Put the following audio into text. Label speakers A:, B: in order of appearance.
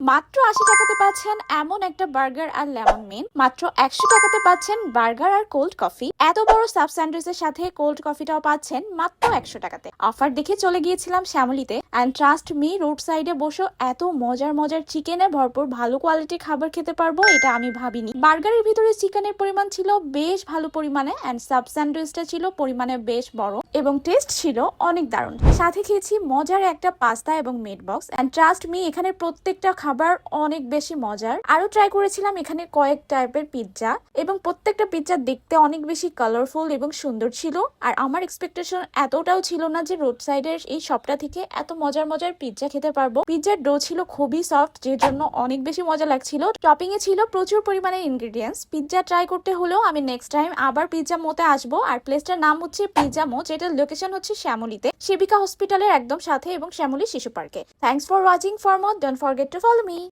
A: মাত্র ৮০ টাকাতে পাচ্ছেন এমন একটা বার্গার আর লেমন মিন্ট, মাত্র ১০০ টাকাতে পাচ্ছেন বার্গার আর কোল্ড কফি। এত বড় সাব স্যান্ডউইচের সাথে কোল্ড কফিটাও পাচ্ছেন মাত্র ১০০ টাকাতে। অফার দেখে চলে গিয়েছিলাম শ্যামলীতে, অ্যান্ড ট্রাস্ট মি, রোড সাইডে বসে এত মজার মজার চিকেনে ভরপুর ভালো কোয়ালিটির খাবার খেতে পারবো এটা আমি ভাবিনি। বার্গারের ভিতরে চিকেনের পরিমাণ ছিল বেশ ভালো পরিমাণে, অ্যান্ড সাব স্যান্ডউইচটা ছিল পরিমাণে বেশ বড় এবং টেস্ট ছিল অনেক দারুণ। সাথে খেয়েছি মজার একটা পাস্তা এবং meat box, and trust me এখানে প্রত্যেকটা খাবার অনেক বেশি মজার। আরো ট্রাই করেছিলাম এখানে কয়েক টাইপের পিৎজা, এবং প্রত্যেকটা পিৎজা দেখতে অনেক বেশি কালারফুল এবং সুন্দর ছিল। আর আমার এক্সপেকটেশন এতটাও ছিল না যে রোড সাইডের এই শপটা থেকে এত মজার মজার পিৎজা খেতে পারবো। পিৎজার ডো ছিল খুবই সফট, যে জন্য অনেক বেশি মজা লাগছিল। টপিং এ ছিল প্রচুর পরিমাণে ইনগ্রেডিয়েন্টস। পিৎজা ট্রাই করতে হলেও আমি নেক্সট টাইম আবার পিৎজা মোতে আসবো। আর প্লেসটার নাম হচ্ছে পিৎজা মো, যেটার লোকেশন হচ্ছে শ্যামলীতে, সেবিকা হসপিটালের একদম সাথে এবং শ্যামলী শিশু পার্কে। Thanks for watching. For more, don't forget to follow me.